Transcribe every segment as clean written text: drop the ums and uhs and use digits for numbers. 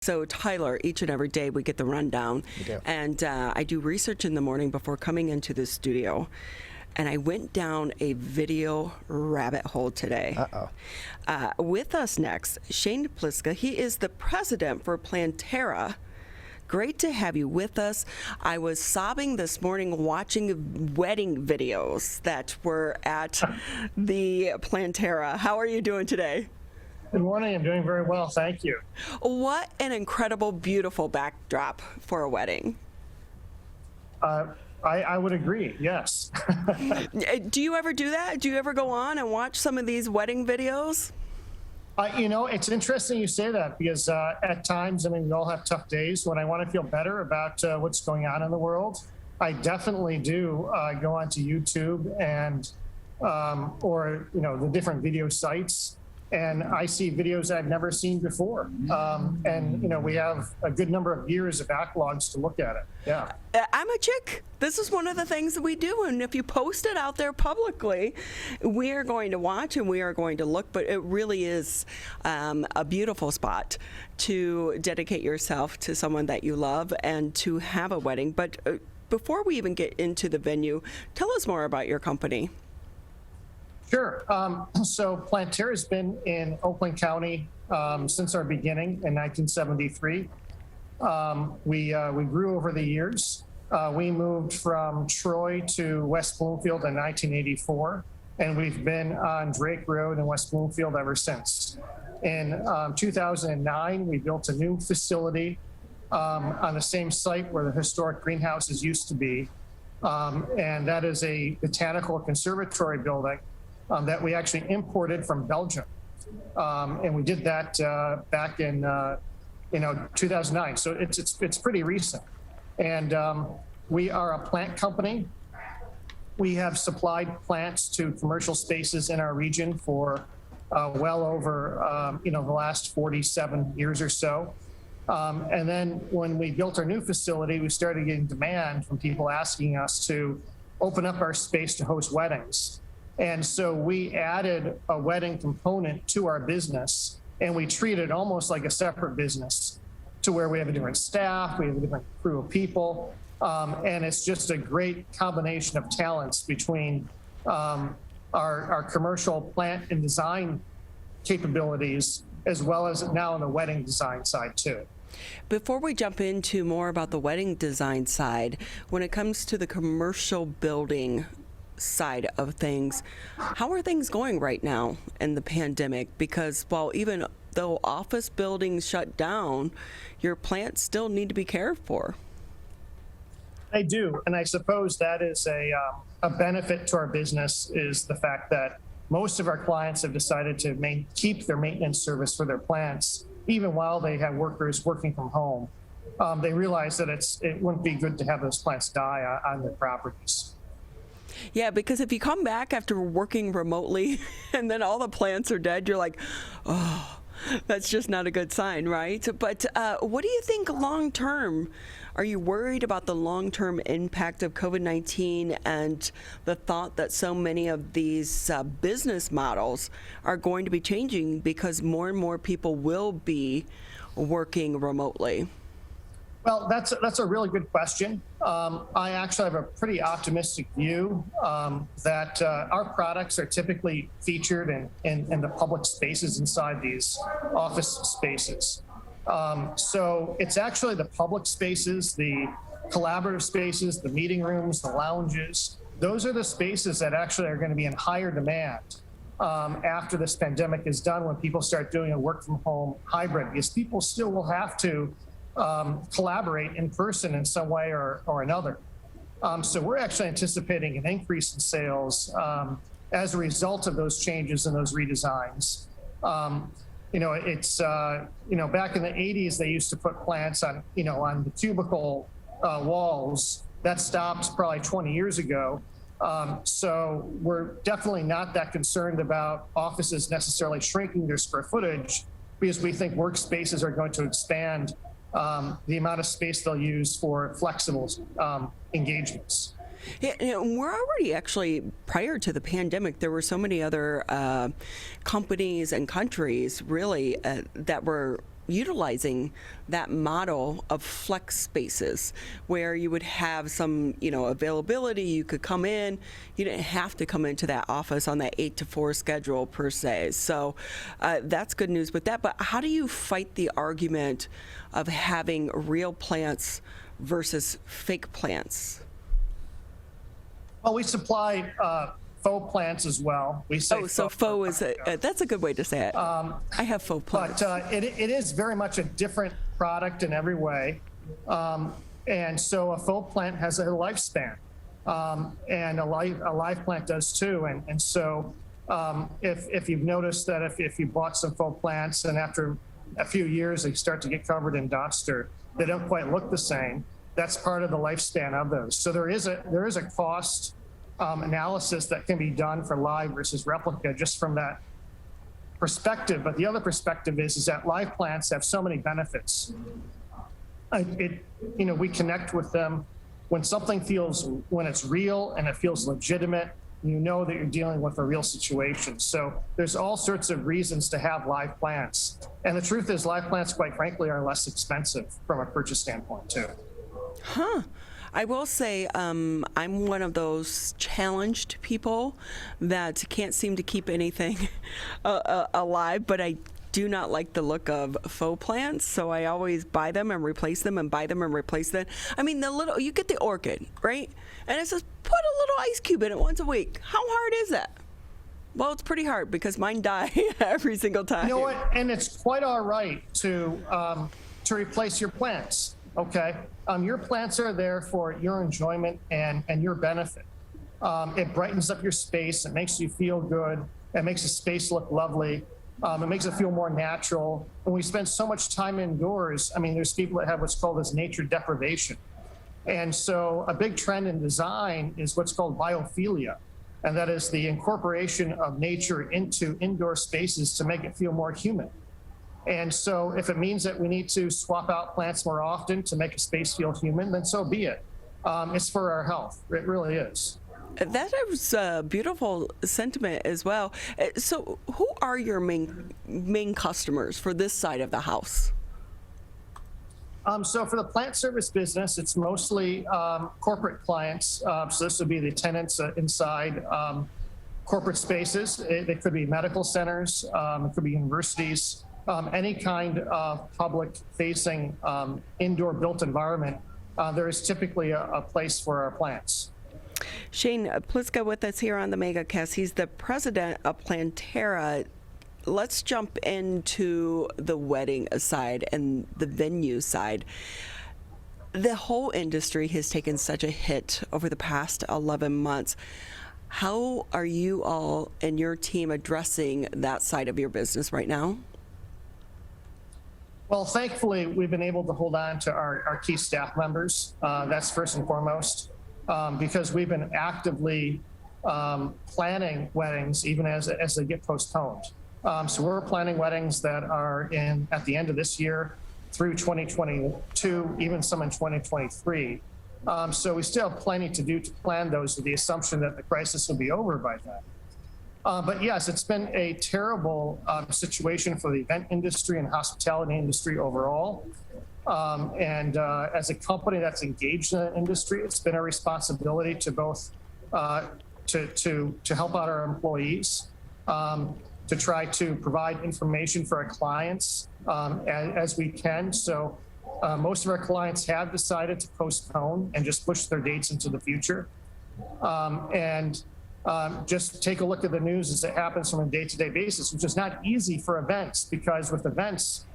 So Tyler, each and every day we get the rundown, and I do research in the morning before coming into the studio, and I went down a video rabbit hole today. With us next, Shane Pliska. He is the president for Planterra. Great to have you with us. I was sobbing this morning watching wedding videos that were at the Planterra. How are you doing today? Good morning. I'm doing very well. Thank you. What an incredible, beautiful backdrop for a wedding. I would agree. Yes. Do you ever do that? Do you ever go on and watch some of these wedding videos? It's interesting you say that because at times, we all have tough days. When I want to feel better about what's going on in the world, I definitely do go onto YouTube and or the different video sites. And I see videos I've never seen before. And we have a good number of years of backlogs to look at it. Yeah. I'm a chick. This is one of the things that we do. And if you post it out there publicly, we are going to watch and we are going to look. But it really is a beautiful spot to dedicate yourself to someone that you love and to have a wedding. But before we even get into the venue, tell us more about your company. Sure. So Planterra has been in Oakland County since our beginning in 1973. We grew over the years. We moved from Troy to West Bloomfield in 1984, and we've been on Drake Road in West Bloomfield ever since. In 2009, we built a new facility on the same site where the historic greenhouses used to be, and that is a botanical conservatory building that we actually imported from Belgium. And we did that back in 2009. So it's pretty recent. And we are a plant company. We have supplied plants to commercial spaces in our region for well over the last 47 years or so. And then when we built our new facility, we started getting demand from people asking us to open up our space to host weddings. And so we added a wedding component to our business, and we treat it almost like a separate business to where we have a different staff, we have a different crew of people, and it's just a great combination of talents between our commercial plant and design capabilities, as well as now on the wedding design side too. Before we jump into more about the wedding design side, when it comes to the commercial building side of things, how are things going right now in the pandemic? Because even though office buildings shut down, your plants still need to be cared for. They do, and I suppose that is a benefit to our business is the fact that most of our clients have decided to keep their maintenance service for their plants, even while they have workers working from home. They realize that it wouldn't be good to have those plants die on their properties. Yeah, because if you come back after working remotely and then all the plants are dead, you're like, oh, that's just not a good sign, right? But what do you think long term? Are you worried about the long-term impact of COVID-19 and the thought that so many of these business models are going to be changing because more and more people will be working remotely? Well, that's a really good question. I actually have a pretty optimistic view that our products are typically featured in the public spaces inside these office spaces. So it's actually the public spaces, the collaborative spaces, the meeting rooms, the lounges. Those are the spaces that actually are going to be in higher demand after this pandemic is done, when people start doing a work from home hybrid, because people still will have to collaborate in person in some way or another. So we're actually anticipating an increase in sales as a result of those changes and those redesigns. It's back in the 80s, they used to put plants on the cubicle walls. That stopped probably 20 years ago. So we're definitely not that concerned about offices necessarily shrinking their square footage, because we think workspaces are going to expand the amount of space they'll use for flexible engagements. Yeah, we're already actually, prior to the pandemic, there were so many other companies and countries really that were utilizing that model of flex spaces where you would have some, availability. You could come in. You didn't have to come into that office on that 8 to 4 schedule per se. So that's good news with that. But how do you fight the argument of having real plants versus fake plants? Well, we supply faux plants as well. We say faux is that's a good way to say it. I have faux plants. But it is very much a different product in every way. And so a faux plant has a lifespan, and a live plant does too. And so if you've noticed that if you bought some faux plants and after a few years they start to get covered in dust or they don't quite look the same, that's part of the lifespan of those. So there is a cost analysis that can be done for live versus replica just from that perspective. But the other perspective is that live plants have so many benefits. We connect with them when when it's real and it feels legitimate, you know that you're dealing with a real situation. So there's all sorts of reasons to have live plants. And the truth is live plants, quite frankly, are less expensive from a purchase standpoint too. Huh. I will say I'm one of those challenged people that can't seem to keep anything alive, but I do not like the look of faux plants, so I always buy them and replace them and buy them and replace them. I mean, you get the orchid, right? And it says, put a little ice cube in it once a week. How hard is that? Well, it's pretty hard because mine die every single time. You know what? And it's quite all right to replace your plants. Okay, your plants are there for your enjoyment and your benefit. It brightens up your space. It makes you feel good. It makes the space look lovely. It makes it feel more natural. When we spend so much time indoors, I mean, there's people that have what's called as nature deprivation. And so a big trend in design is what's called biophilia. And that is the incorporation of nature into indoor spaces to make it feel more human. And so if it means that we need to swap out plants more often to make a space feel human, then so be it. It's for our health. It really is. That is a beautiful sentiment as well. So who are your main customers for this side of the house? So for the plant service business, it's mostly corporate clients. So this would be the tenants inside corporate spaces. They could be medical centers. It could be universities. Any kind of public-facing indoor built environment, there is typically a place for our plants. Shane Pliska with us here on the MegaCast. He's the president of Planterra. Let's jump into the wedding side and the venue side. The whole industry has taken such a hit over the past 11 months. How are you all and your team addressing that side of your business right now? Well, thankfully, we've been able to hold on to our key staff members. That's first and foremost, because we've been actively planning weddings even as they get postponed. So we're planning weddings that are at the end of this year through 2022, even some in 2023. So we still have plenty to do to plan those with the assumption that the crisis will be over by then. But yes, it's been a terrible situation for the event industry and hospitality industry overall. And as a company that's engaged in the industry, it's been our responsibility to both to help out our employees, to try to provide information for our clients as we can. So most of our clients have decided to postpone and just push their dates into the future. Just take a look at the news as it happens from a day-to-day basis, which is not easy for events, because with events,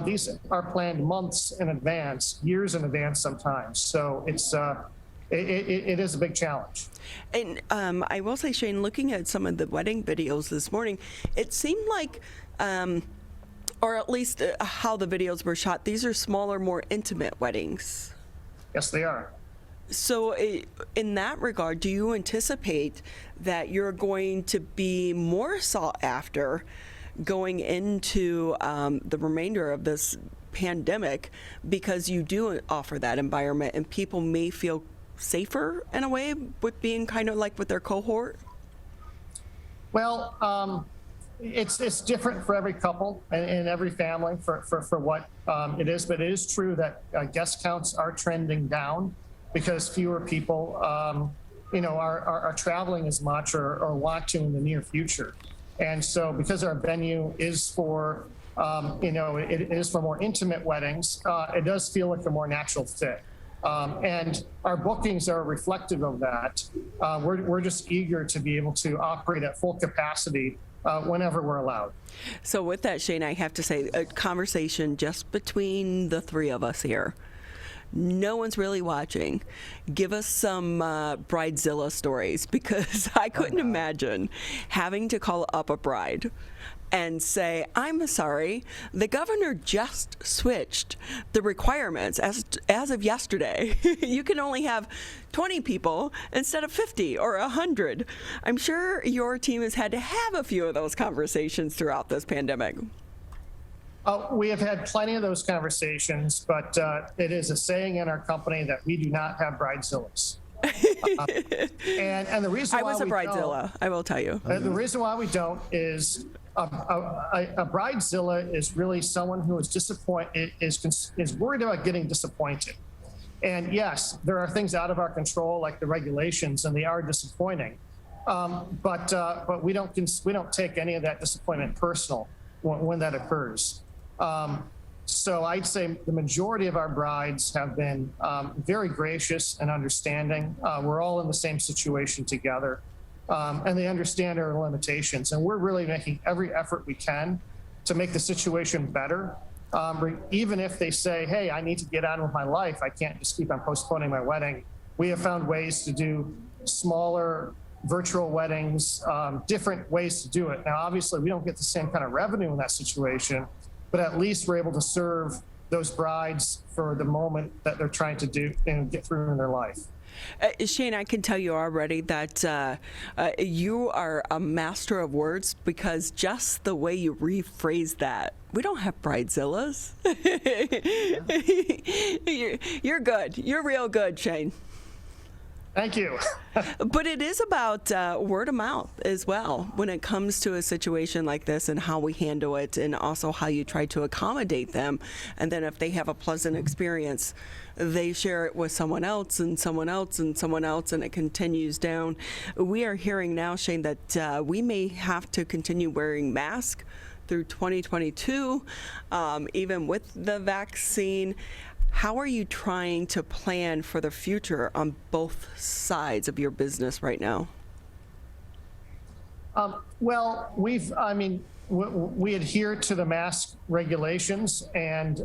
these are planned months in advance, years in advance sometimes. So it is a big challenge. And I will say, Shane, looking at some of the wedding videos this morning, it seemed like, or at least how the videos were shot, these are smaller, more intimate weddings. Yes, they are. So in that regard, do you anticipate that you're going to be more sought after going into the remainder of this pandemic, because you do offer that environment and people may feel safer in a way with being kind of like with their cohort? Well, It's different for every couple and every family for what it is, but it is true that guest counts are trending down because fewer people, are traveling as much or want to in the near future. And so because our venue is for, it is for more intimate weddings, it does feel like a more natural fit. And our bookings are reflective of that. We're just eager to be able to operate at full capacity whenever we're allowed. So with that, Shane, I have to say, a conversation just between the three of us here. No one's really watching. Give us some Bridezilla stories, because I couldn't imagine having to call up a bride and say, I'm sorry, the governor just switched the requirements as of yesterday. You can only have 20 people instead of 50 or 100. I'm sure your team has had to have a few of those conversations throughout this pandemic. We have had plenty of those conversations, but it is a saying in our company that we do not have bridezillas. And the reason why I was a bridezilla, I will tell you. The reason why we don't is a bridezilla is really someone who is disappointed, is worried about getting disappointed. And yes, there are things out of our control, like the regulations, and they are disappointing. But we don't take any of that disappointment personal when that occurs. So I'd say the majority of our brides have been very gracious and understanding. We're all in the same situation together, and they understand our limitations. And we're really making every effort we can to make the situation better. Even if they say, hey, I need to get on with my life, I can't just keep on postponing my wedding. We have found ways to do smaller virtual weddings, different ways to do it. Now, obviously, we don't get the same kind of revenue in that situation, but at least we're able to serve those brides for the moment that they're trying to do and get through in their life. Shane, I can tell you already that you are a master of words, because just the way you rephrase that, we don't have bridezillas. You're good. You're real good, Shane. Thank you. But it is about word of mouth as well when it comes to a situation like this, and how we handle it, and also how you try to accommodate them. And then if they have a pleasant experience, they share it with someone else and someone else and someone else, and it continues down. We are hearing now, Shane, that we may have to continue wearing masks through 2022, even with the vaccine. How are you trying to plan for the future on both sides of your business right now? Well, we adhere to the mask regulations, and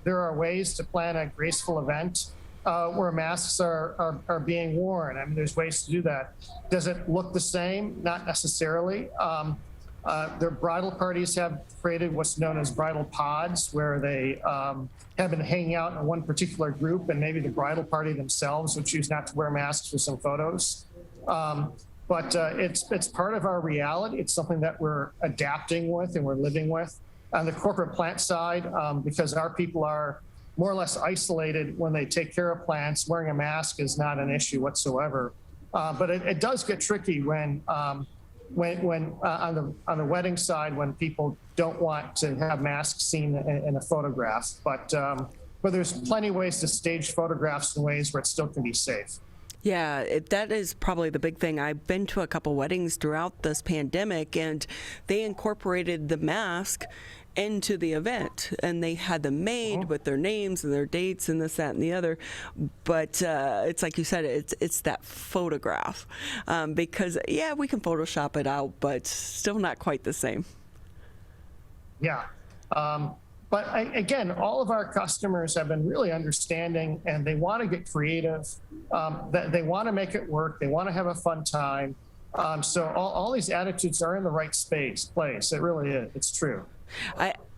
there are ways to plan a graceful event where masks are being worn. I mean, there's ways to do that. Does it look the same? Not necessarily. Their bridal parties have created what's known as bridal pods, where they have been hanging out in one particular group, and maybe the bridal party themselves would choose not to wear masks for some photos. But it's part of our reality. It's something that we're adapting with and we're living with. On the corporate plant side, because our people are more or less isolated when they take care of plants, wearing a mask is not an issue whatsoever. But it does get tricky when on the wedding side, when people don't want to have masks seen in a photograph. But there's plenty of ways to stage photographs in ways where it still can be safe. Yeah, that is probably the big thing. I've been to a couple weddings throughout this pandemic, and they incorporated the mask into the event, and they had them made with their names and their dates and this, that, and the other. But it's like you said, it's that photograph, because yeah, we can Photoshop it out, but still not quite the same. Yeah. But again, all of our customers have been really understanding, and they want to get creative. They want to make it work. They want to have a fun time. So all these attitudes are in the right place. It really is. It's true.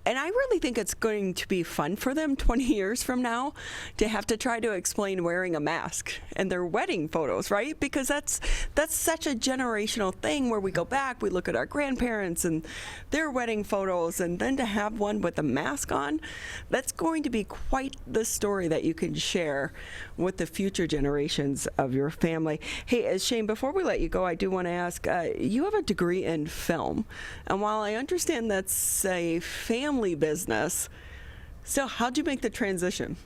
And I really think it's going to be fun for them 20 years from now to have to try to explain wearing a mask in their wedding photos, right? Because that's such a generational thing where we go back, we look at our grandparents and their wedding photos, and then to have one with a mask on, that's going to be quite the story that you can share with the future generations of your family. Hey, Shane, before we let you go, I do want to ask, you have a degree in film, and while I understand that's a family business, so how'd you make the transition?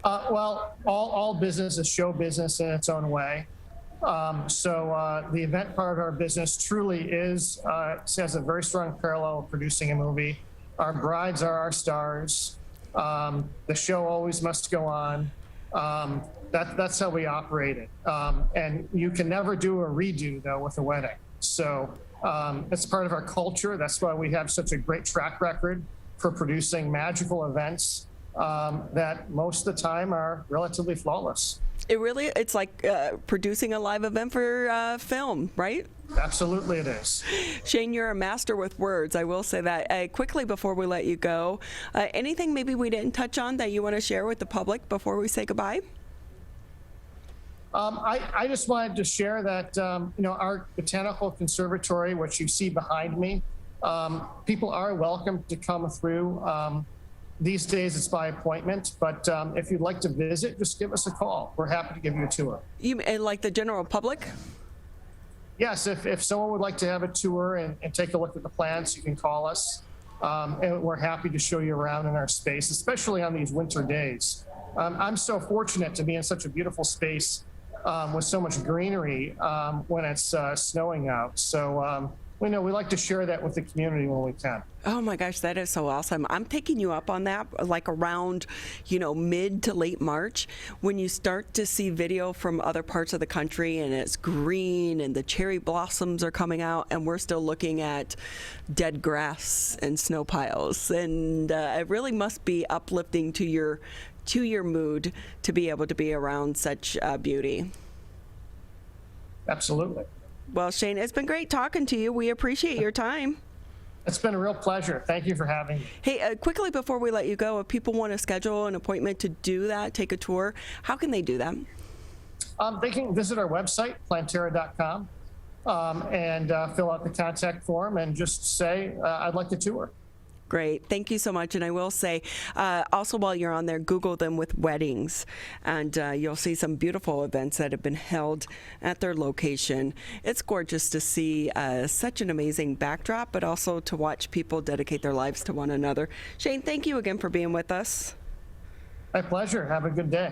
Well, all business is show business in its own way. So the event part of our business truly has a very strong parallel of producing a movie. Our brides are our stars. The show always must go on. That's how we operate it. And you can never do a redo, though, with a wedding. So it's part of our culture. That's why we have such a great track record for producing magical events that most of the time are relatively flawless. It's like producing a live event for film, right? Absolutely it is. Shane, you're a master with words. I will say that. Quickly before we let you go, anything maybe we didn't touch on that you want to share with the public before we say goodbye? I just wanted to share that, our Botanical Conservatory, which you see behind me, people are welcome to come through. These days it's by appointment, but if you'd like to visit, just give us a call. We're happy to give you a tour. And like the general public? Yes, if someone would like to have a tour and take a look at the plants, you can call us. And we're happy to show you around in our space, especially on these winter days. I'm so fortunate to be in such a beautiful space with so much greenery when it's snowing out. So we like to share that with the community when we can. Oh my gosh, that is so awesome. I'm taking you up on that, like around, mid to late March, when you start to see video from other parts of the country and it's green and the cherry blossoms are coming out and we're still looking at dead grass and snow piles. And it really must be uplifting to your mood to be able to be around such beauty. Absolutely. Well, Shane, it's been great talking to you. We appreciate your time. It's been a real pleasure. Thank you for having me. Hey, quickly before we let you go, if people want to schedule an appointment to do that, take a tour, how can they do that? They can visit our website, planterra.com, and fill out the contact form and just say, I'd like to tour. Great. Thank you so much. And I will say, also while you're on there, Google them with weddings, and you'll see some beautiful events that have been held at their location. It's gorgeous to see such an amazing backdrop, but also to watch people dedicate their lives to one another. Shane, thank you again for being with us. My pleasure. Have a good day.